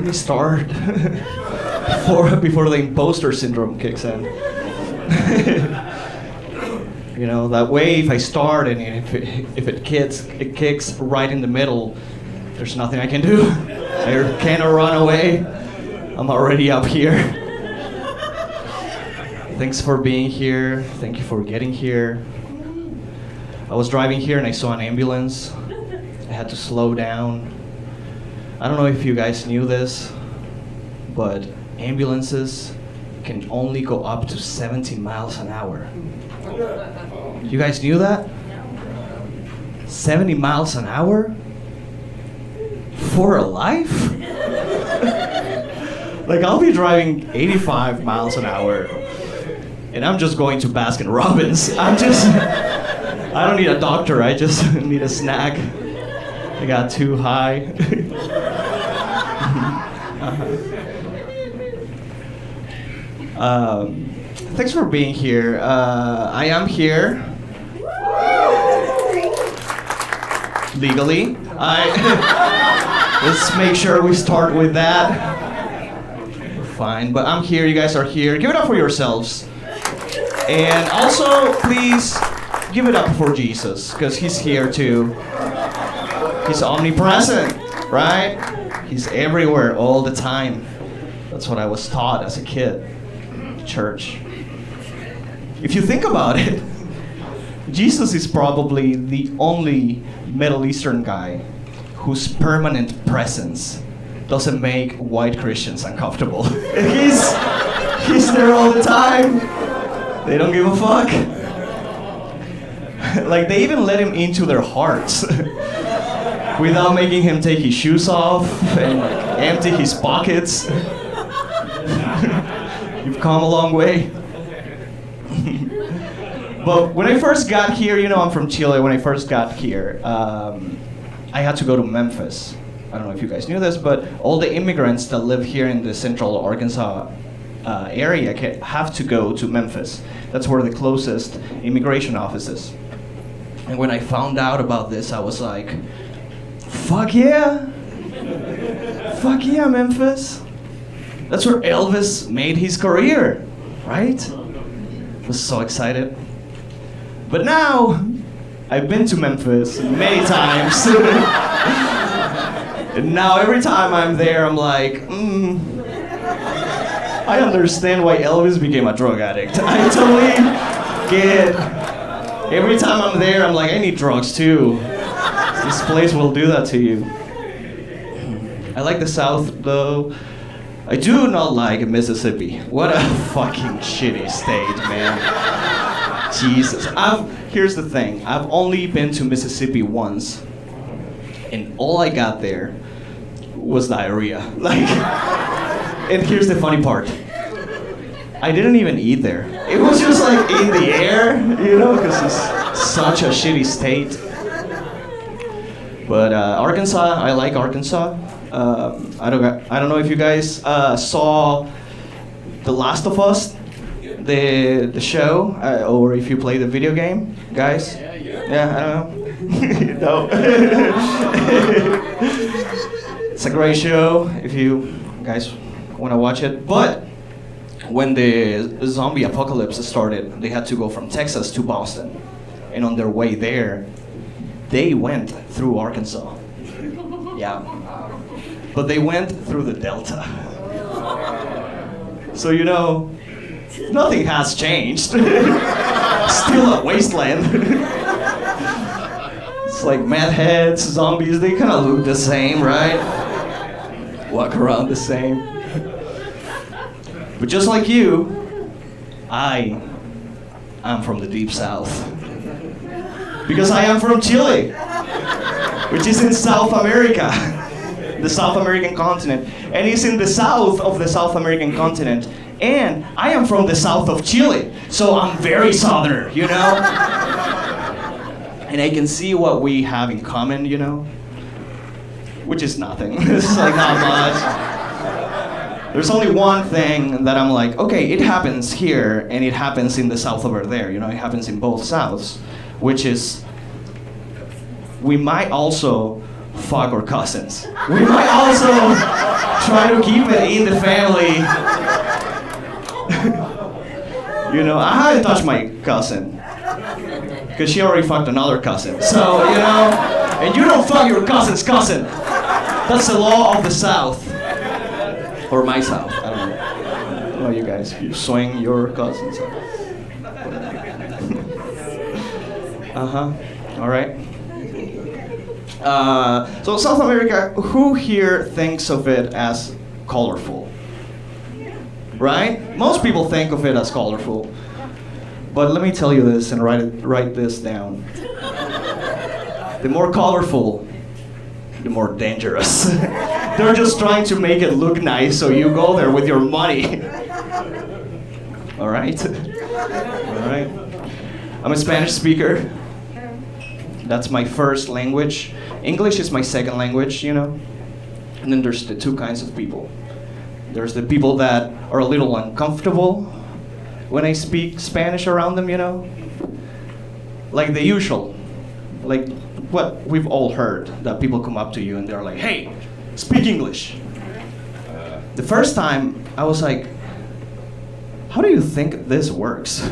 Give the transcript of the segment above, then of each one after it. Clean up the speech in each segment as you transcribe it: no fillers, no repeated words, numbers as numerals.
me start before the imposter syndrome kicks in. You know, that way if I start and if it kicks right in the middle, there's nothing I can do. I cannot run away. I'm already up here. Thanks for being here. Thank you for getting here. I was driving here and I saw an ambulance. I had to slow down. I don't know if you guys knew this, but ambulances can only go up to 70 miles an hour. You guys knew that? 70 miles an hour? For a life? Like, I'll be driving 85 miles an hour, and I'm just going to Baskin Robbins. I don't need a doctor, I just need a snack. I got too high. Thanks for being here. I am here legally. Let's make sure we start with that. We're fine, but I'm here. You guys are here. Give it up for yourselves. And also, please give it up for Jesus, because he's here too. He's omnipresent, right? He's everywhere all the time. That's what I was taught as a kid. Church. If you think about it, Jesus is probably the only Middle Eastern guy whose permanent presence doesn't make white Christians uncomfortable. he's there all the time. They don't give a fuck. Like, they even let him into their hearts without making him take his shoes off and empty his pockets. You've come a long way. But when I first got here, you know, I'm from Chile. When I first got here, I had to go to Memphis. I don't know if you guys knew this, but all the immigrants that live here in the central Arkansas area have to go to Memphis. That's where the closest immigration office is. And when I found out about this, I was like, fuck yeah! Fuck yeah, Memphis! That's where Elvis made his career, right? I was so excited. But now, I've been to Memphis many times. And now every time I'm there, I'm like, I understand why Elvis became a drug addict. I totally get it. Every time I'm there, I'm like, I need drugs too. This place will do that to you. I like the South though. I do not like Mississippi. What a fucking shitty state, man. Jesus. Here's the thing. I've only been to Mississippi once, and all I got there was diarrhea. Like, and here's the funny part. I didn't even eat there. It was just like in the air, you know, because it's such a shitty state. But Arkansas, I like Arkansas. I don't know if you guys saw The Last of Us, the show, or if you play the video game, guys. Yeah, I don't know. No. It's a great show if you guys want to watch it. But when the zombie apocalypse started, they had to go from Texas to Boston, and on their way there, they went through Arkansas. Yeah. But they went through the Delta. So, you know, nothing has changed. Still a wasteland. It's like mad heads, zombies, they kind of look the same, right? Walk around the same. But just like you, I am from the deep south. Because I am from Chile, which is in South America. The South American continent, and it's in the south of the South American continent, and I am from the south of Chile, so I'm very southern, you know? And I can see what we have in common, you know? Which is nothing. It's like not much. There's only one thing that I'm like, okay, it happens here, and it happens in the south over there, you know? It happens in both souths, which is we might also fuck our cousins. We might also try to keep it in the family. You know, I haven't touched my cousin. Because she already fucked another cousin. So, you know, and you don't fuck your cousin's cousin. That's the law of the South. Or my South, I don't know. I don't know you guys, you swing your cousins. All right. So South America, who here thinks of it as colorful? Right? Most people think of it as colorful. But let me tell you this and write this down. The more colorful, the more dangerous. They're just trying to make it look nice, so you go there with your money. All right? All right. I'm a Spanish speaker. That's my first language. English is my second language, you know? And then there's the two kinds of people. There's the people that are a little uncomfortable when I speak Spanish around them, you know? Like the usual. Like what we've all heard, that people come up to you and they're like, hey, speak English. The first time, I was like, how do you think this works?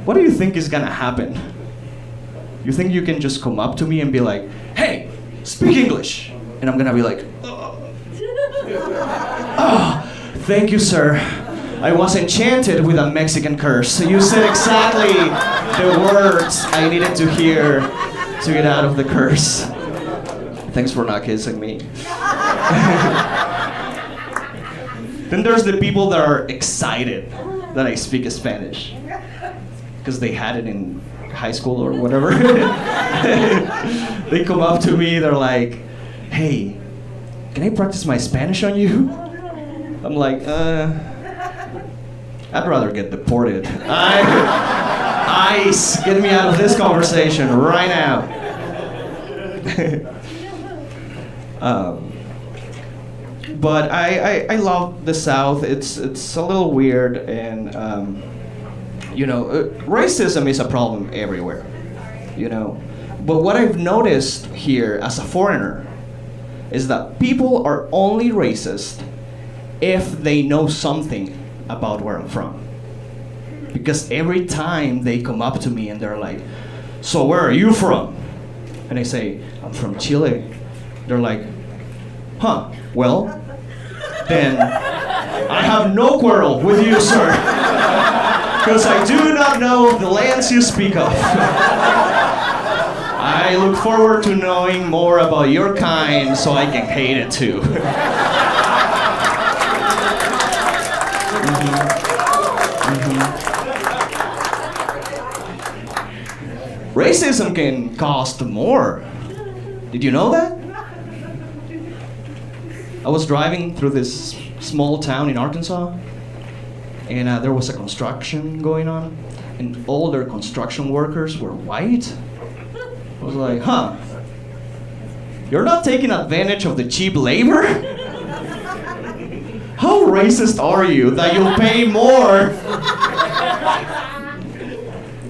What do you think is gonna happen? You think you can just come up to me and be like, hey, speak English? And I'm gonna be like, oh, thank you, sir. I was enchanted with a Mexican curse. You said exactly the words I needed to hear to get out of the curse. Thanks for not kissing me. Then there's the people that are excited that I speak Spanish. Because they had it in high school or whatever. They come up to me, they're like, hey, can I practice my Spanish on you? I'm like, I'd rather get deported. ICE, get me out of this conversation right now. But I love the South. It's a little weird, and you know, racism is a problem everywhere, you know. But what I've noticed here as a foreigner is that people are only racist if they know something about where I'm from. Because every time they come up to me and they're like, so where are you from? And I say, I'm from Chile. They're like, huh, well, then I have no quarrel with you, sir. Because I do not know the lands you speak of. I look forward to knowing more about your kind so I can hate it too. Racism can cost more. Did you know that? I was driving through this small town in Arkansas, and there was a construction going on, and all their construction workers were white. I was like, huh, you're not taking advantage of the cheap labor? How racist are you that you'll pay more?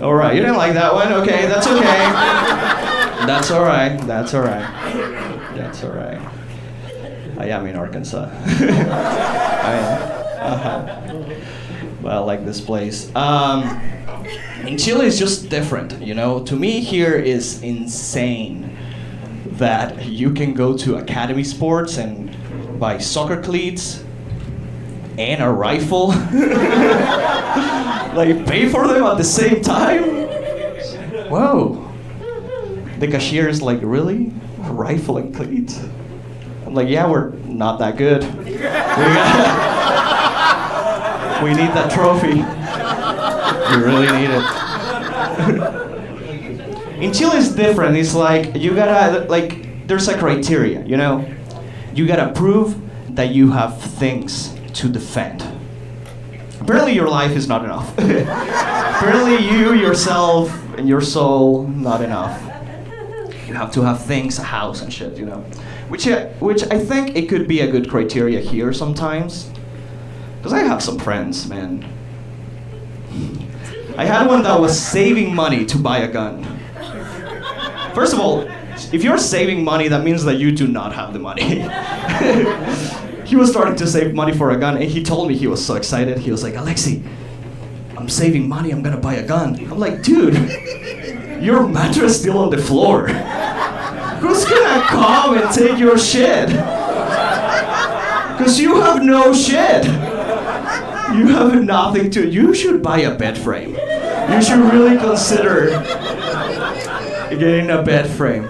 All right, you didn't like that one? Okay, that's okay. That's all right, that's all right. That's all right. I am in Arkansas. I am. Well, I like this place. In Chile, it's just different, you know? To me, here is insane that you can go to Academy Sports and buy soccer cleats and a rifle. Like, pay for them at the same time? Whoa. The cashier is like, really? A rifle and cleats? I'm like, yeah, we're not that good. We need that trophy. We really need it. In Chile, it's different. It's like, you gotta, like, there's a criteria, you know? You gotta prove that you have things to defend. Apparently your life is not enough. Apparently you, yourself, and your soul, not enough. You have to have things, a house and shit, you know? Which I think it could be a good criteria here sometimes. Because I have some friends, man. I had one that was saving money to buy a gun. First of all, If you're saving money, that means that you do not have the money. He was starting to save money for a gun, and he told me he was so excited. He was like, Alexi, I'm saving money, I'm gonna buy a gun. I'm like, dude, your mattress is still on the floor. Who's gonna come and take your shit? Because you have no shit. You have nothing to, you should buy a bed frame. You should really consider getting a bed frame.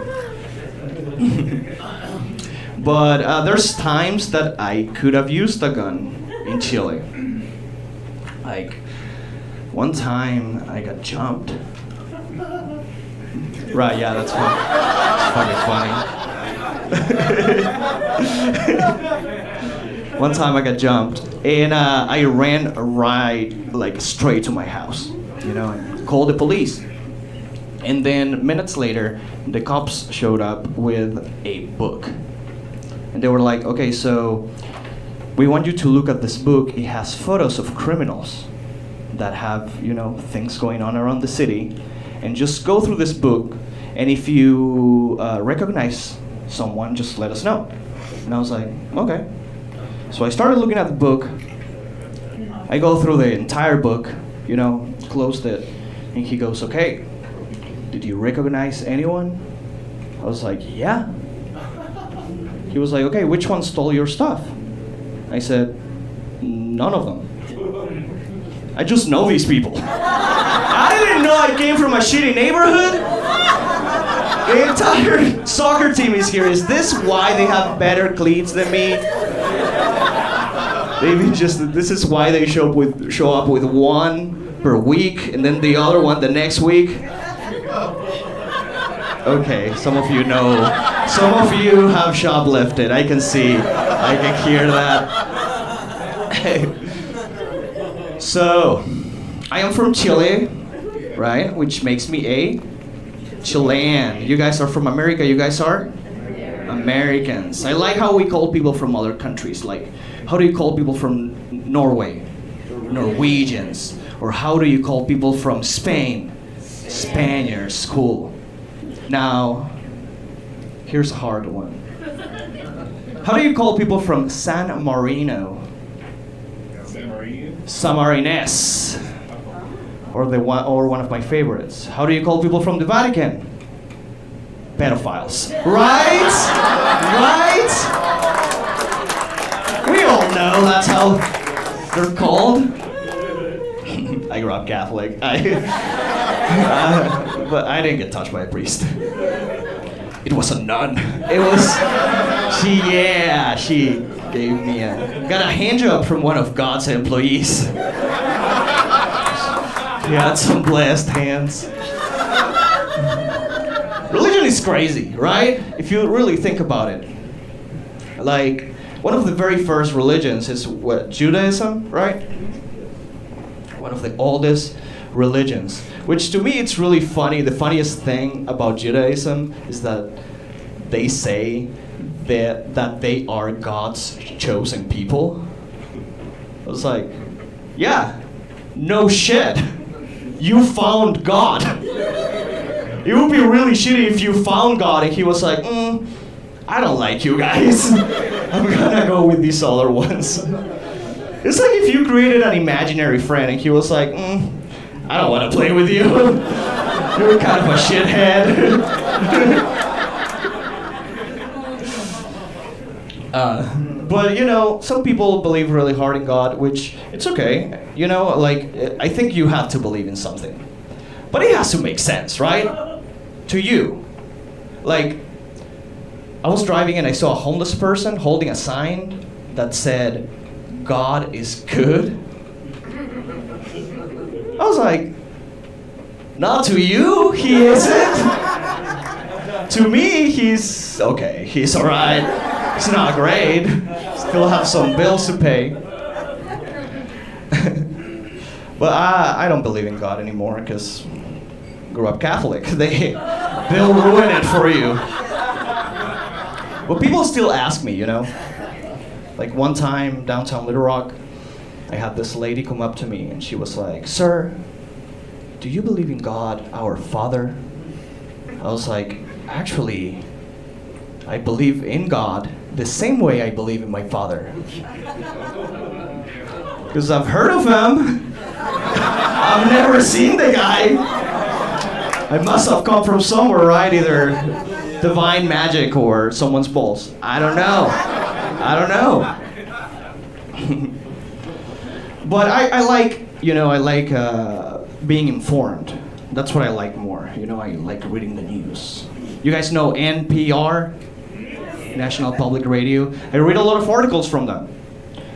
But there's times that I could have used a gun in Chile. Like, one time I got jumped. Right, yeah, that's funny. It's fucking funny. One time I got jumped, and I ran right, like, straight to my house, you know, and called the police. And then minutes later, the cops showed up with a book. And they were like, okay, so we want you to look at this book. It has photos of criminals that have, you know, things going on around the city. And just go through this book, and if you recognize someone, just let us know. And I was like, okay. So I started looking at the book. I go through the entire book, you know, closed it, and he goes, okay, did you recognize anyone? I was like, yeah. He was like, okay, which one stole your stuff? I said, none of them. I just know these people. I didn't know I came from a shitty neighborhood. The entire soccer team is here. Is this why they have better cleats than me? Maybe just, this is why they show up with one per week and then the other one the next week. Okay, some of you know. Some of you have shoplifted. I can see. I can hear that. So, I am from Chile, right? Which makes me a Chilean. You guys are from America. You guys are Americans. I like how we call people from other countries. Like, how do you call people from Norway? Norwegians. Or how do you call people from Spain? Spaniards. Cool. Now, here's a hard one. How do you call people from San Marino? Samarines. Or one of my favorites. How do you call people from the Vatican? Pedophiles. Right? Right? We all know that's how they're called. I grew up Catholic. But I didn't get touched by a priest. It was a nun. It was, she gave me got a hand job from one of God's employees. He had some blessed hands. Religion is crazy, right? If you really think about it. Like, one of the very first religions is what, Judaism, right? One of the oldest religions. Which to me it's really funny. The funniest thing about Judaism is that they say that they are God's chosen people. I was like, yeah, no shit. You found God. It would be really shitty if you found God and he was like, I don't like you guys. I'm gonna go with these other ones. It's like if you created an imaginary friend and he was like, I don't want to play with you. You're kind of a shithead. But you know, some people believe really hard in God, which it's okay. You know, like I think you have to believe in something, but it has to make sense, right? To you. Like, I was driving and I saw a homeless person holding a sign that said, "God is good." I was like, not to you, he isn't. To me, he's okay, he's alright. It's not great. Still have some bills to pay. But I don't believe in God anymore because I grew up Catholic. They'll ruin it for you. But people still ask me, you know. Like one time downtown Little Rock, I had this lady come up to me and she was like, "Sir, do you believe in God, our Father?" I was like, actually, I believe in God the same way I believe in my father. Because I've heard of him. I've never seen the guy. I must have come from somewhere, right? Either divine magic or someone's balls. I don't know. But I like, being informed. That's what I like more. I like reading the news. You guys know NPR? National Public Radio. I read a lot of articles from them.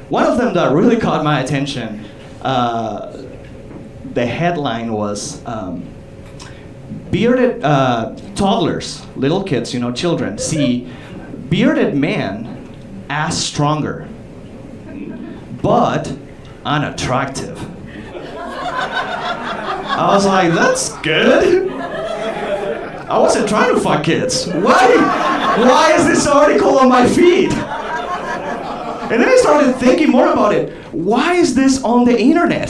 One of them that really caught my attention, the headline was, bearded toddlers, little kids, children, see bearded men as stronger, but unattractive. I was like, that's good. I wasn't trying to fuck kids. Why is this article on my feed? And then I started thinking more about it. Why is this on the internet?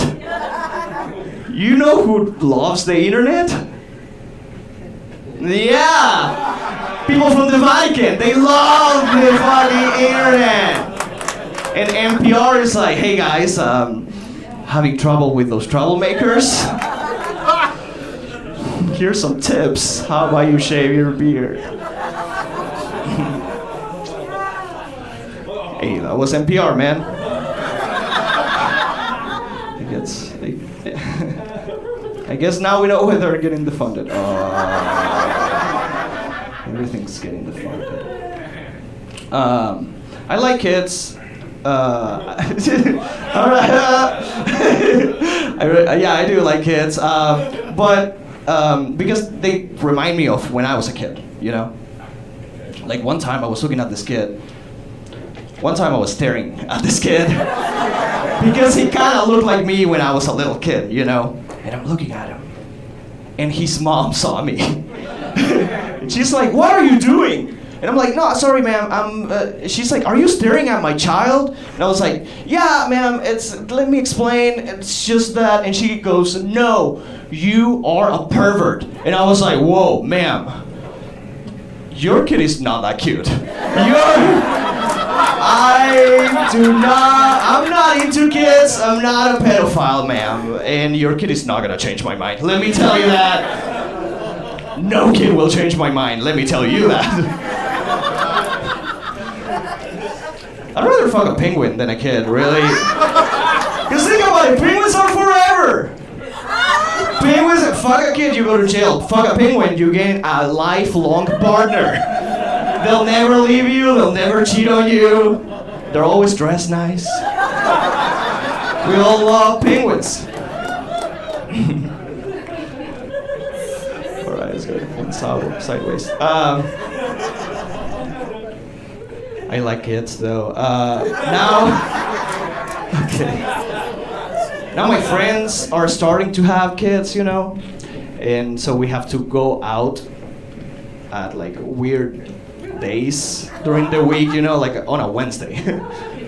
You know who loves the internet? Yeah! People from the Vatican, they love the fucking internet! And NPR is like, hey guys, having trouble with those troublemakers? Here's some tips. How about you shave your beard? Hey, that was NPR, man. I guess now we know where they're getting defunded. Everything's getting defunded. I like kids. I do like kids. But because they remind me of when I was a kid, Like one time I was looking at this kid. One time I was staring at this kid because he kind of looked like me when I was a little kid, And I'm looking at him, and his mom saw me. And she's like, "What are you doing?" And I'm like, "No, sorry, ma'am. She's like, "Are you staring at my child?" And I was like, "Yeah, ma'am. Let me explain. It's just that." And she goes, "No, you are a pervert." And I was like, "Whoa, ma'am. Your kid is not that cute. I'm not into kids. I'm not a pedophile, ma'am. And your kid is not gonna change my mind. Let me tell you that. No kid will change my mind. Let me tell you that." I'd rather fuck a penguin than a kid, really. Because think about it, penguins are forever. Penguins, fuck a kid, you go to jail. Fuck a penguin, you gain a lifelong partner. They'll never leave you, they'll never cheat on you. They're always dressed nice. We all love penguins. Alright, let's go sideways. I like kids though. Now my friends are starting to have kids, and so we have to go out at like weird days during the week, like on a Wednesday.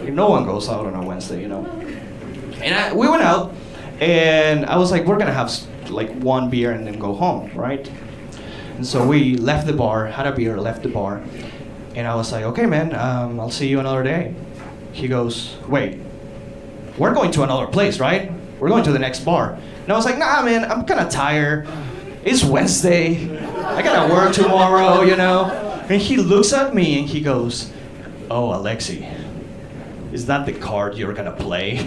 No one goes out on a Wednesday, And we went out, and I was like, we're gonna have like one beer and then go home, right? And so we left the bar, had a beer, left the bar, and I was like, okay, man, I'll see you another day. He goes, wait, we're going to another place, right? We're going to the next bar. And I was like, nah, man, I'm kind of tired. It's Wednesday. I gotta work tomorrow, And he looks at me and he goes, oh, Alexi, is that the card you're gonna play?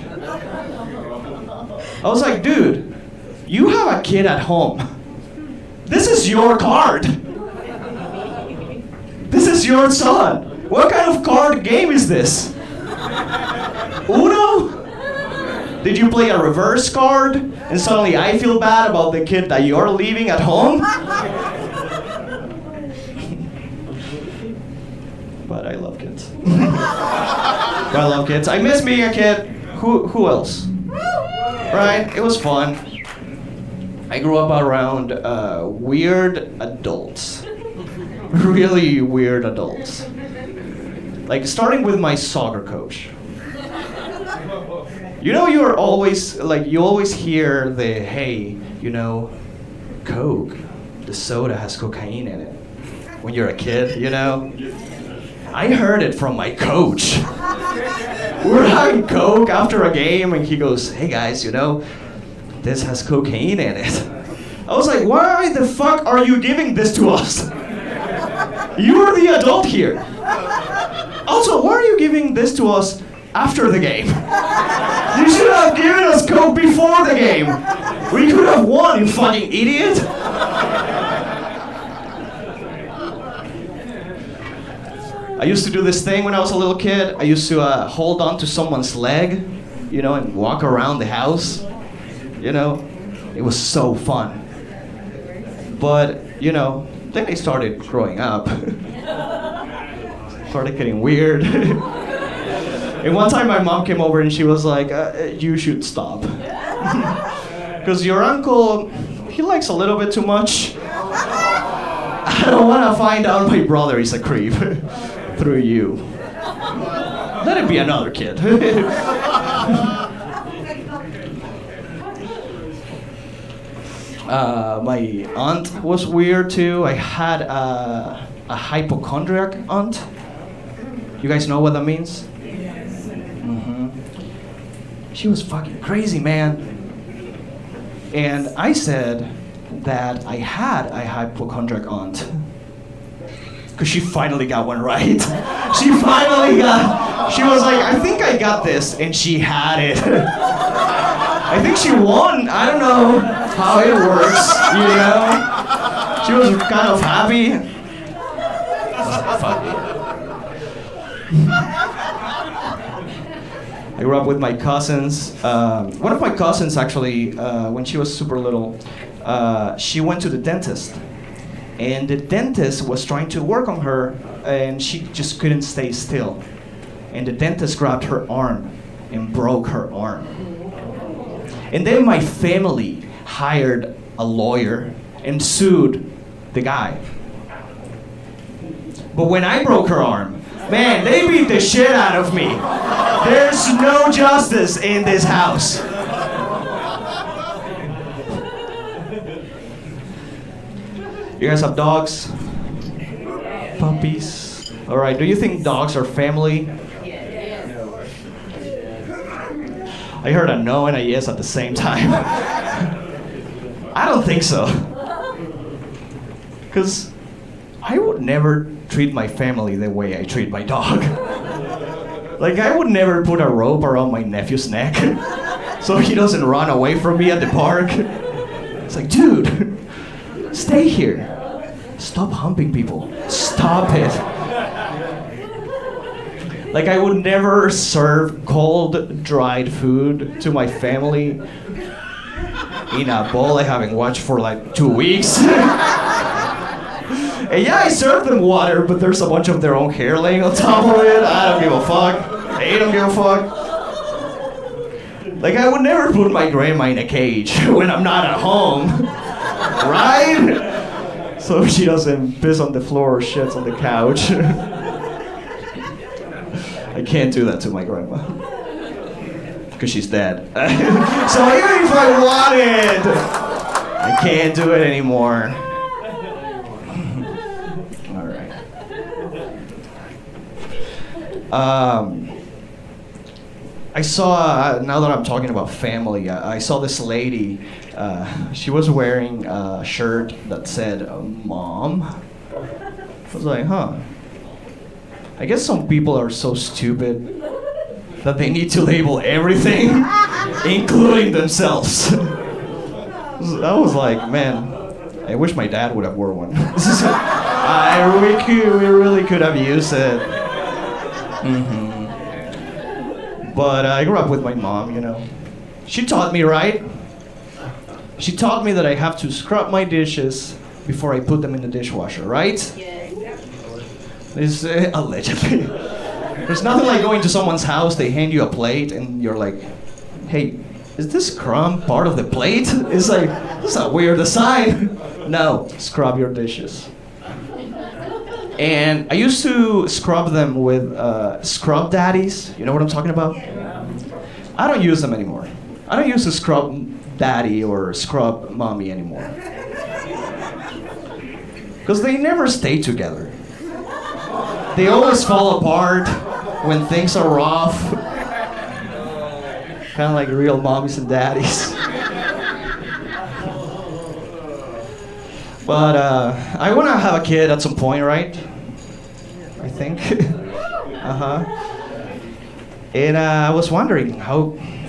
I was like, dude, you have a kid at home. This is your card. This is your son. What kind of card game is this? Uno? Did you play a reverse card and suddenly I feel bad about the kid that you're leaving at home? But I love kids. I miss being a kid. Who else? Right? It was fun. I grew up around weird adults. Really weird adults. Like starting with my soccer coach. You always hear the, hey, Coke, the soda has cocaine in it. when you're a kid, you know? I heard it from my coach. We're having Coke after a game, and he goes, "Hey guys, you know, this has cocaine in it." I was like, "Why the fuck are you giving this to us? You're the adult here. Also, why are you giving this to us after the game? You should have given us Coke before the game. We could have won, you fucking idiot." I used to do this thing when I was a little kid. I used to hold on to someone's leg, you know, and walk around the house. You know, it was so fun. But, you know, then they started growing up. Started getting weird. And one time my mom came over and she was like, "You should stop. Because your uncle, he likes a little bit too much. I don't want to find out my brother is a creep through you. Let it be another kid." My aunt was weird too. I had a hypochondriac aunt. You guys know what that means? Mm-hmm. She was fucking crazy, man. And I said that I had a hypochondriac aunt. Because she finally got one right. She was like, "I think I got this," and she had it. I think she won. I don't know how it works, you know? She was kind of happy. I grew up with my cousins. One of my cousins actually, when she was super little, she went to the dentist. And the dentist was trying to work on her, and she just couldn't stay still. And the dentist grabbed her arm and broke her arm. And then my family hired a lawyer and sued the guy. But when I broke her arm, man, they beat the shit out of me. There's no justice in this house. You guys have dogs? Puppies? All right, do you think dogs are family? I heard a no and a yes at the same time. I don't think so. Because I would never treat my family the way I treat my dog. Like, I would never put a rope around my nephew's neck so he doesn't run away from me at the park. It's like, dude, stay here. Stop humping people. Stop it. Like, I would never serve cold, dried food to my family in a bowl I haven't watched for like 2 weeks. And yeah, I serve them water, but there's a bunch of their own hair laying on top of it. I don't give a fuck. They don't give a fuck. Like, I would never put my grandma in a cage when I'm not at home. Right? So she doesn't piss on the floor or shits on the couch. I can't do that to my grandma. Because she's dead. So even if I wanted, I can't do it anymore. All right. I saw, now that I'm talking about family, I saw this lady. She was wearing a shirt that said, "Mom." I was like, huh. I guess some people are so stupid that they need to label everything, including themselves. I was like, man, I wish my dad would have worn one. We really could have used it. Mm-hmm. But I grew up with my mom, you know. She taught me right. She taught me that I have to scrub my dishes before I put them in the dishwasher, right? This allegedly. There's nothing like going to someone's house, they hand you a plate, and you're like, "Hey, is this crumb part of the plate?" It's like, this is a weird aside. No, scrub your dishes. And I used to scrub them with scrub daddies. You know what I'm talking about? I don't use them anymore. I don't use a scrub daddy or scrub mommy anymore. Because they never stay together. They always fall apart when things are rough. Kind of like real mommies and daddies. But I want to have a kid at some point, right? I think. And I was wondering,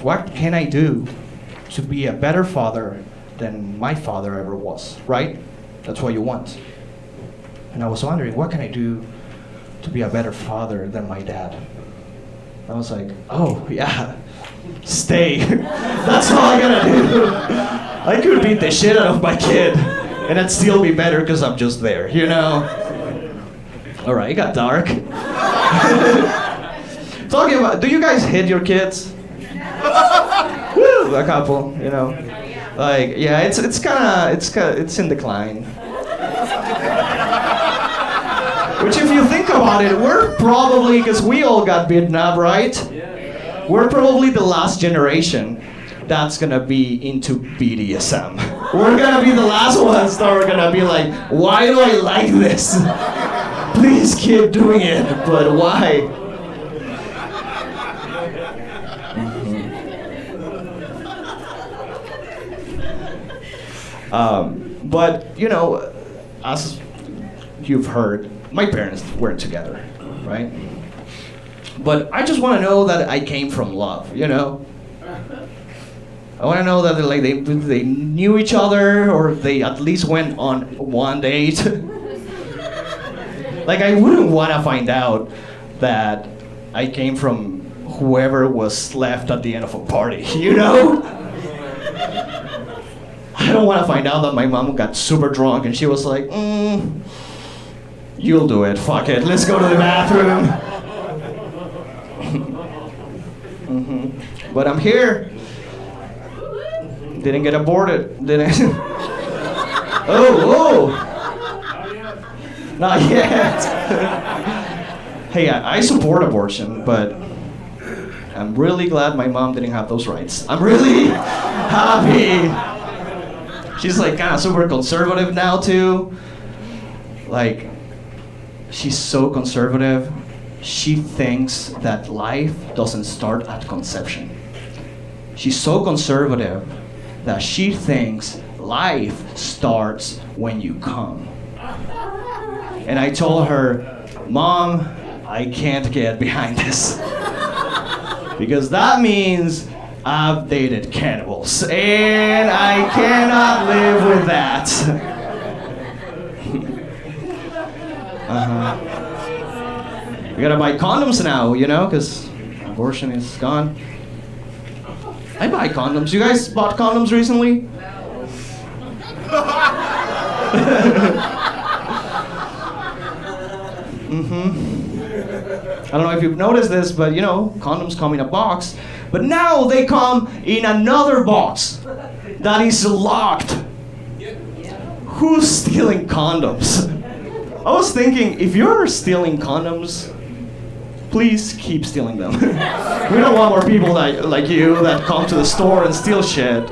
what can I do to be a better father than my father ever was, right? That's what you want. And I was wondering, what can I do to be a better father than my dad? I was like, oh yeah, stay. That's all I gotta do. I could beat the shit out of my kid, and it'd still be better because I'm just there, you know? All right, it got dark. Talking about, do you guys hit your kids? Woo, a couple, you know. Like, yeah, it's in decline. Which, if you think about it, we're probably, because we all got beaten up, right? We're probably the last generation that's gonna be into BDSM. We're gonna be the last ones that are gonna be like, why do I like this? Please keep doing it, but why? But, you know, as you've heard, my parents weren't together, right? But I just want to know that I came from love, you know? I want to know that they knew each other, or they at least went on one date. Like, I wouldn't want to find out that I came from whoever was left at the end of a party, you know? I don't want to find out that my mom got super drunk and she was like, you'll do it, fuck it, let's go to the bathroom. But I'm here. Didn't get aborted, didn't. Oh. Not yet. Hey, I support abortion, but I'm really glad my mom didn't have those rights. I'm really happy. She's like kind of super conservative now too. Like, she's so conservative. She thinks that life doesn't start at conception. She's so conservative that she thinks life starts when you come. And I told her, Mom, I can't get behind this. Because that means I've dated cannibals, and I cannot live with that. We gotta buy condoms now, you know, because abortion is gone. I buy condoms. You guys bought condoms recently? I don't know if you've noticed this, but you know, condoms come in a box, but now they come in another box that is locked. Who's stealing condoms? I was thinking, if you're stealing condoms, please keep stealing them. We don't want more people like you that come to the store and steal shit.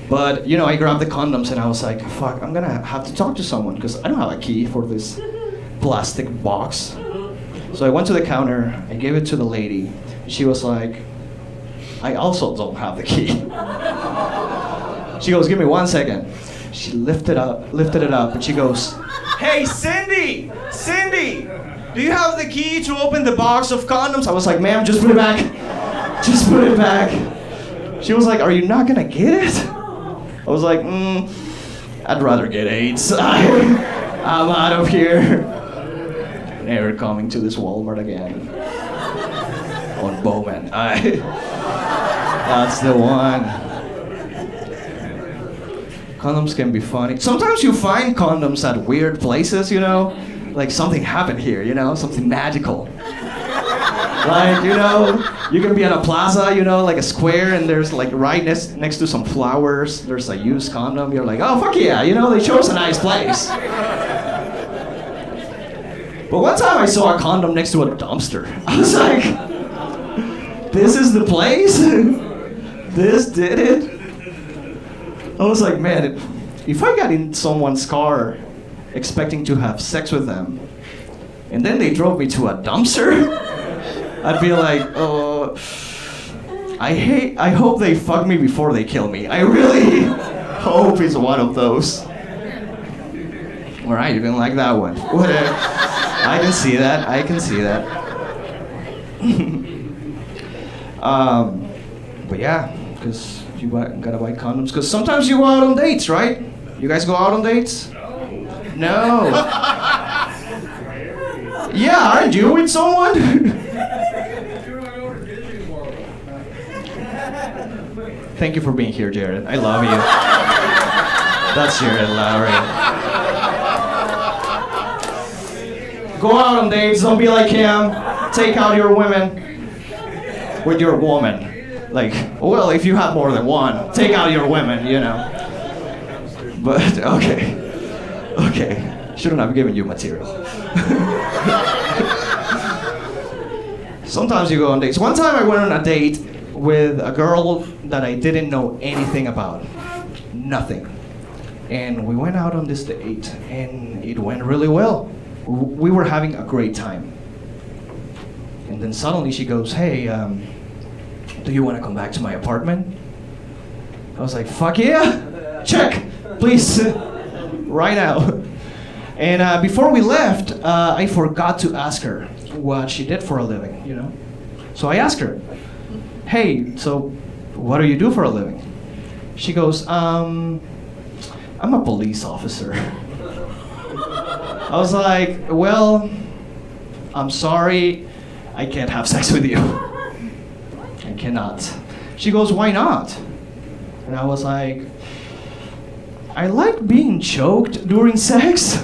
But, you know, I grabbed the condoms and I was like, fuck, I'm gonna have to talk to someone because I don't have a key for this plastic box. So I went to the counter, I gave it to the lady. She was like, I also don't have the key. She goes, give me 1 second. She lifted it up, and she goes, hey, Cindy, do you have the key to open the box of condoms? I was like, ma'am, just put it back. Just put it back. She was like, are you not gonna get it? I was like, I'd rather get AIDS. I'm out of here. Never coming to this Walmart again. On Bowman. That's the one. Condoms can be funny. Sometimes you find condoms at weird places, you know? Like something happened here, you know? Something magical. Like, you know, you can be at a plaza, you know, like a square, and there's like right next to some flowers, there's a used condom. You're like, oh, fuck yeah, you know, they chose a nice place. But one time I saw a condom next to a dumpster. I was like, this is the place? This did it? I was like, man, if I got in someone's car expecting to have sex with them, and then they drove me to a dumpster, I'd be like, oh, I hope they fuck me before they kill me. I really hope it's one of those. All right, you didn't like that one. Whatever. I can see that. I can see that. But yeah, because you gotta buy condoms. Because sometimes you go out on dates, right? You guys go out on dates? No. Yeah, aren't you with someone? Thank you for being here, Jared. I love you. That's Jared Lowry. Go out on dates, don't be like him. Take out your women with your woman. Like, well, if you have more than one, take out your women, you know. But, okay. Shouldn't have given you material. Sometimes you go on dates. One time I went on a date with a girl that I didn't know anything about. Nothing. And we went out on this date, and it went really well. We were having a great time. And then suddenly she goes, hey, do you want to come back to my apartment? I was like, fuck yeah! Check! Please! Right now. And before we left, I forgot to ask her what she did for a living, you know? So I asked her, hey, so what do you do for a living? She goes, I'm a police officer. I was like, well, I'm sorry, I can't have sex with you. I cannot. She goes, why not? And I was like, I like being choked during sex,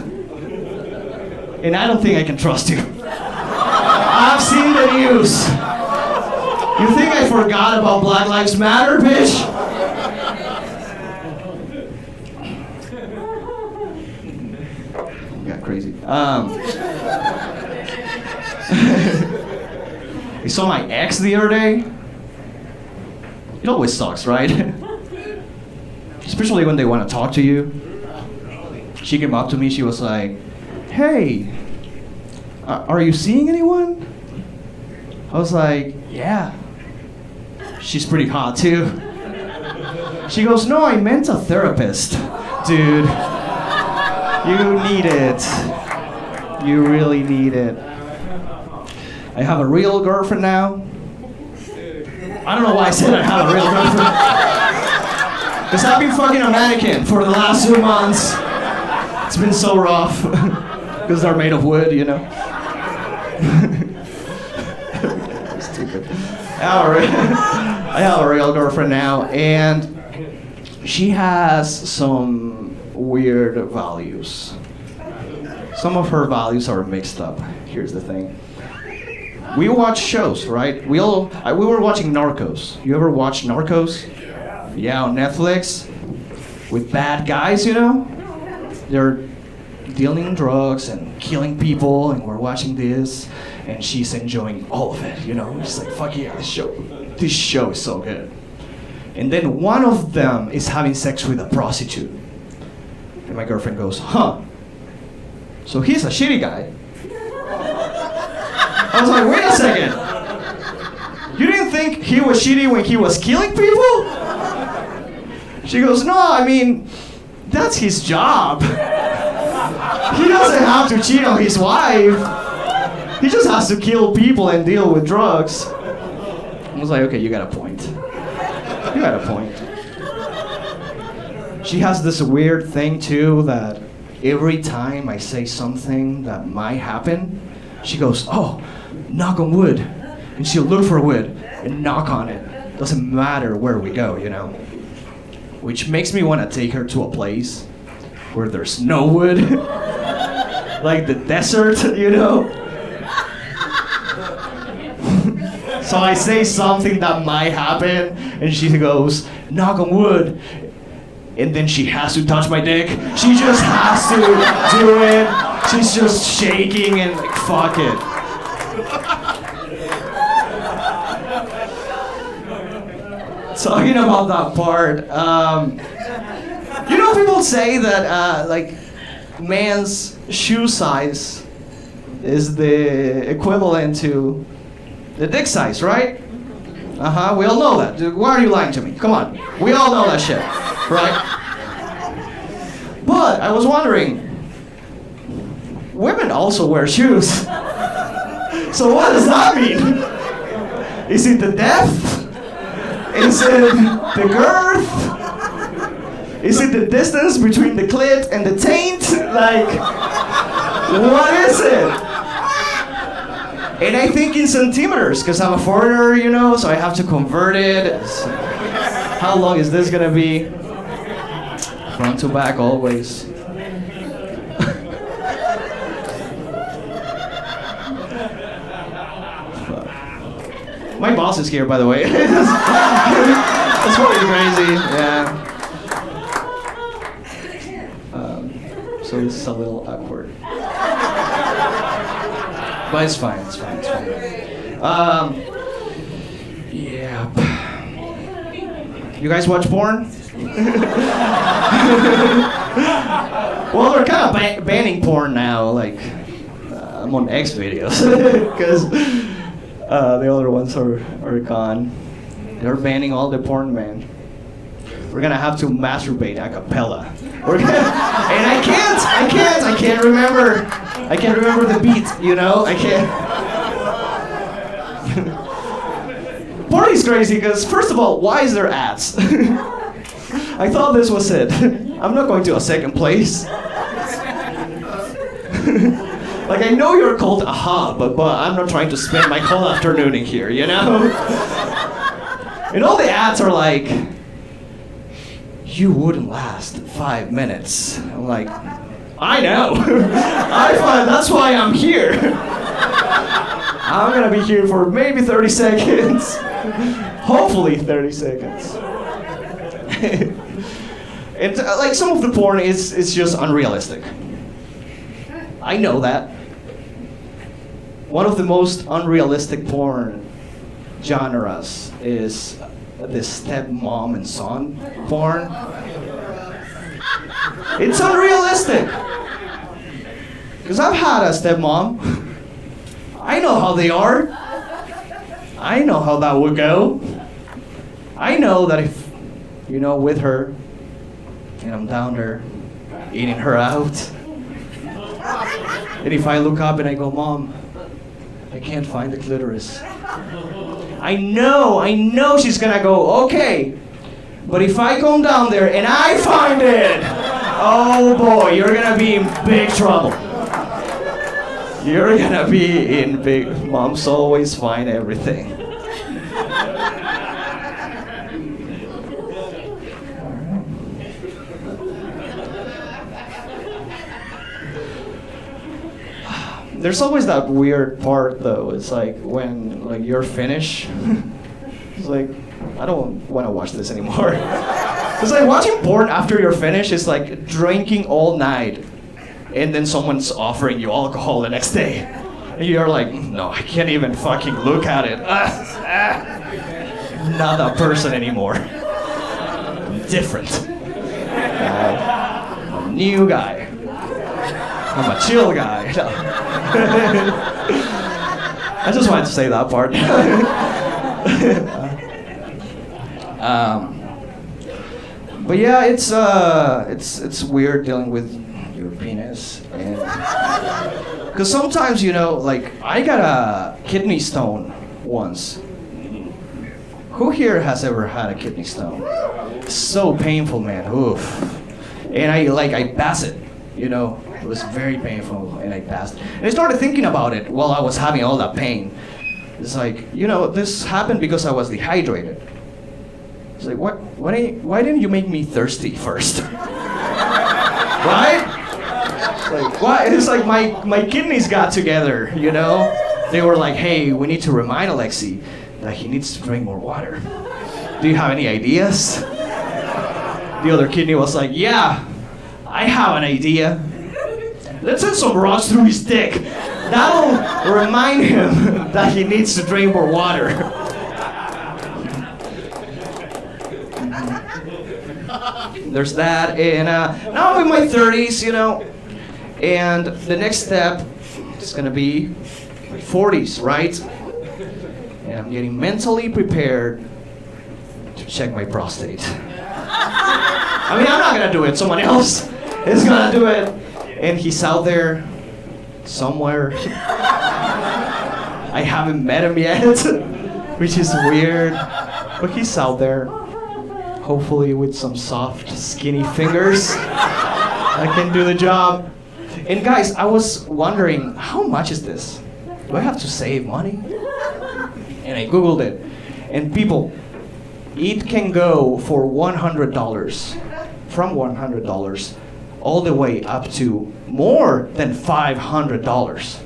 and I don't think I can trust you. I've seen the news. You think I forgot about Black Lives Matter, bitch? Got crazy. I saw my ex the other day. It always sucks, right? Especially when they want to talk to you. She came up to me, she was like, hey, are you seeing anyone? I was like, yeah. She's pretty hot too. She goes, no, I meant a therapist. Dude, you need it. You really need it. I have a real girlfriend now. I don't know why I said I have a real girlfriend. Because I've been fucking a mannequin for the last 2 months. It's been so rough. Because they're made of wood, you know. Stupid. I have a real girlfriend now, and she has some weird values. Some of her values are mixed up. Here's the thing. We watch shows, right? We were watching Narcos. You ever watch Narcos? Yeah, on Netflix. With bad guys, you know? They're dealing drugs and killing people, and we're watching this, and she's enjoying all of it, you know? She's like, fuck yeah, this show is so good. And then one of them is having sex with a prostitute. And my girlfriend goes, huh? So he's a shitty guy. I was like, wait a second. You didn't think he was shitty when he was killing people? She goes, no, I mean, that's his job. He doesn't have to cheat on his wife. He just has to kill people and deal with drugs. I was like, okay, you got a point. You got a point. She has this weird thing too that every time I say something that might happen, she goes, oh, knock on wood. And she'll look for wood and knock on it. Doesn't matter where we go, you know. Which makes me want to take her to a place where there's no wood. Like the desert, you know. So I say something that might happen, and she goes, knock on wood. And then she has to touch my dick. She just has to do it. She's just shaking and like, fuck it. Talking about that part, you know know, people say that like man's shoe size is the equivalent to the dick size, right? We all know that. Why are you lying to me? Come on. We all know that shit, right? But I was wondering, women also wear shoes. So what does that mean? Is it the depth? Is it the girth? Is it the distance between the clit and the taint? Like, what is it? And I think in centimeters, because I'm a foreigner, you know, so I have to convert it. So how long is this gonna be? Front to back always. My boss is here, by the way. That's probably crazy, yeah. So this is a little awkward. But it's fine, it's fine, it's fine. Yeah. You guys watch porn? Well, they're kind of banning porn now. Like, I'm on X videos because the other ones are gone. They're banning all the porn, man. We're gonna have to masturbate a cappella. And I can't remember. I can't remember the beat, you know? I can't. Porn is crazy because, first of all, why is there ads? I thought this was it. I'm not going to a second place. Like, I know you're called a hub, but I'm not trying to spend my whole afternoon in here, you know? And all the ads are like, you wouldn't last 5 minutes. I'm like, I know. That's why I'm here. I'm gonna be here for maybe 30 seconds. Hopefully 30 seconds. And like some of the porn is just unrealistic. I know that. One of the most unrealistic porn genres is the stepmom and son porn. It's unrealistic. Because I've had a stepmom. I know how they are. I know how that would go. I know that if, you know, with her, and I'm down there eating her out, and if I look up and I go, Mom, I can't find the clitoris. I know she's gonna go, okay, but if I come down there and I find it, oh boy, you're gonna be in big trouble. You're gonna be in big, moms always find everything. There's always that weird part though. It's like when like you're finished. It's like I don't want to watch this anymore. It's like watching porn after you're finished is like drinking all night, and then someone's offering you alcohol the next day, and you're like, no, I can't even fucking look at it. Not that person anymore. Different. A new guy. I'm a chill guy. I just wanted to say that part. But yeah, it's weird dealing with your penis, and because sometimes, you know, like I got a kidney stone once. Who here has ever had a kidney stone? It's so painful, man. Oof. And I passed it, you know. It was very painful, and I passed. And I started thinking about it while I was having all that pain. It's like, you know, this happened because I was dehydrated. It's like, why didn't you make me thirsty first? Right? It's like, why? It's like my kidneys got together, you know? They were like, hey, we need to remind Alexi that he needs to drink more water. Do you have any ideas? The other kidney was like, yeah, I have an idea. Let's send some rocks through his dick. That'll remind him that he needs to drink more water. there's that. And now I'm in my 30s, you know, and the next step is gonna be my 40s, right? And I'm getting mentally prepared to check my prostate. I mean, I'm not gonna do it, someone else is gonna do it. And he's out there somewhere. I haven't met him yet, which is weird, but he's out there, hopefully with some soft, skinny fingers. I can do the job. And guys, I was wondering, how much is this? Do I have to save money? And I Googled it. And people, it can go for $100, from $100 all the way up to more than $500.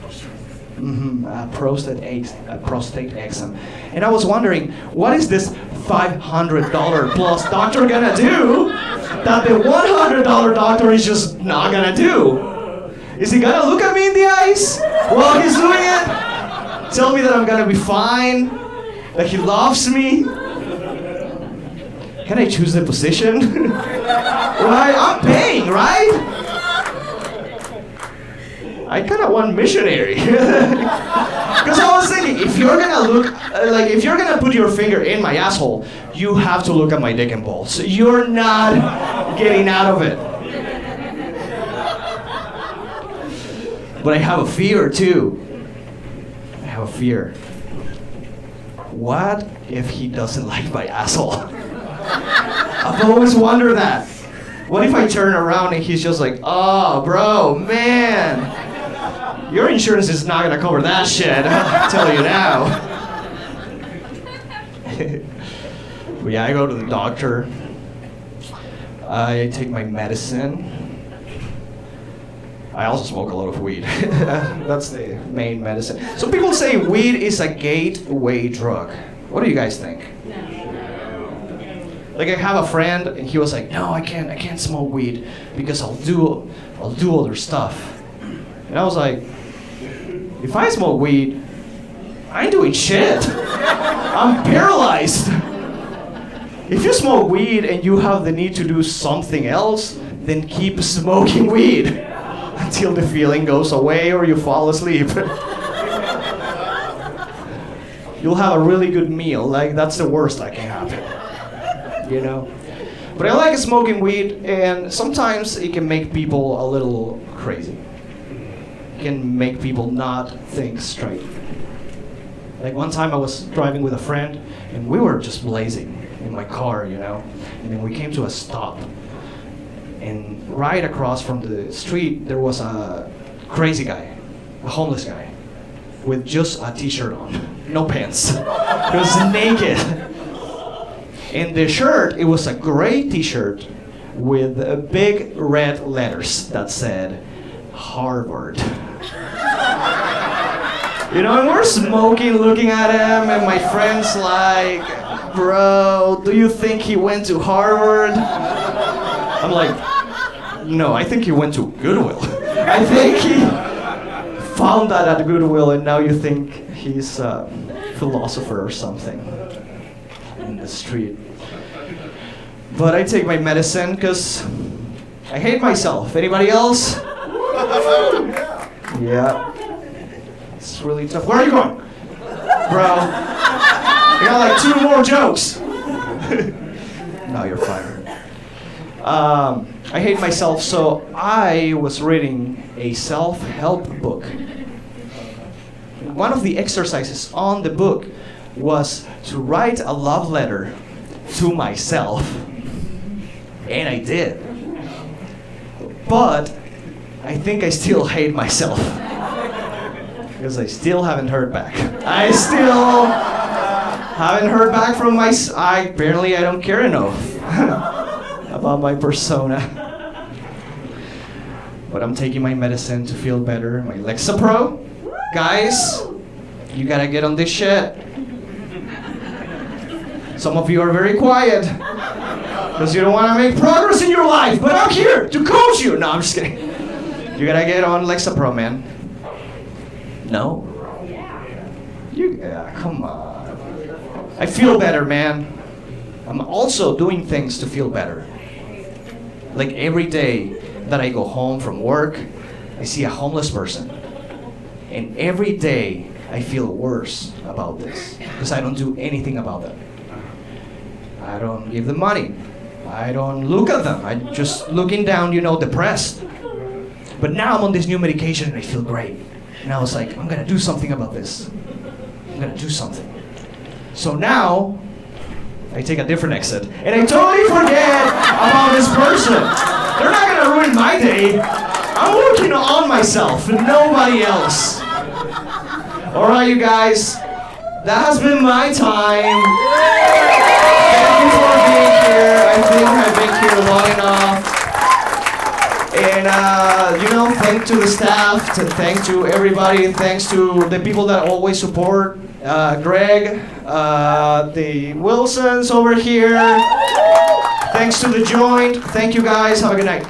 Prostate exam. And I was wondering, what is this $500 plus doctor gonna do that the $100 doctor is just not gonna do? Is he gonna look at me in the eyes while he's doing it? Tell me that I'm gonna be fine, that he loves me? Can I choose the position? Right? I'm paying, right? I kind of want missionary. Because I was thinking, if you're gonna look, if you're gonna put your finger in my asshole, you have to look at my dick and balls. You're not getting out of it. But I have a fear too. I have a fear. What if he doesn't like my asshole? I've always wondered that. What if I turn around and he's just like, oh, bro, man, your insurance is not gonna cover that shit, I'll tell you now. But yeah, I go to the doctor. I take my medicine. I also smoke a lot of weed. That's the main medicine. So people say weed is a gateway drug. What do you guys think? Like I have a friend and he was like, no, I can't smoke weed because I'll do other stuff. And I was like, if I smoke weed, I ain't doing shit. I'm paralyzed. If you smoke weed and you have the need to do something else, then keep smoking weed until the feeling goes away or you fall asleep. You'll have a really good meal. Like that's the worst that can happen. You know? But I like smoking weed, and sometimes it can make people a little crazy. It can make people not think straight. Like one time I was driving with a friend, and we were just blazing in my car, you know? And then we came to a stop. And right across from the street, there was a crazy guy, a homeless guy, with just a t-shirt on, no pants. He was naked. And the shirt, it was a gray t-shirt with big red letters that said, Harvard. You know, and we're smoking, looking at him, and my friend's like, bro, do you think he went to Harvard? I'm like, no, I think he went to Goodwill. I think he found that at Goodwill, and now you think he's a philosopher or something in the street. But I take my medicine because I hate myself. Anybody else? Yeah. It's really tough. Where are you going? Bro, you got like 2 more jokes. No, you're fired. I hate myself, so I was reading a self-help book. One of the exercises on the book was to write a love letter to myself. And I did. But I think I still hate myself. Because I still haven't heard back. I still haven't heard back from apparently I don't care enough about my persona. But I'm taking my medicine to feel better. My Lexapro. Guys, you gotta get on this shit. Some of you are very quiet because you don't want to make progress in your life, but I'm here to coach you. No, I'm just kidding. You gotta get on Lexapro, man. No? Yeah, come on. I feel better, man. I'm also doing things to feel better. Like every day that I go home from work, I see a homeless person. And every day I feel worse about this because I don't do anything about it. I don't give them money. I don't look at them. I'm just looking down, depressed. But now I'm on this new medication and I feel great. And I was like, I'm gonna do something about this. I'm gonna do something. So now, I take a different exit. And I totally forget about this person. They're not gonna ruin my day. I'm working on myself and nobody else. Alright, you guys. That has been my time. Thank you for being here. I think I've been here long enough. And, thanks to the staff, thanks to everybody, thanks to the people that always support. Greg, the Wilsons over here. Thanks to the Joint. Thank you guys. Have a good night.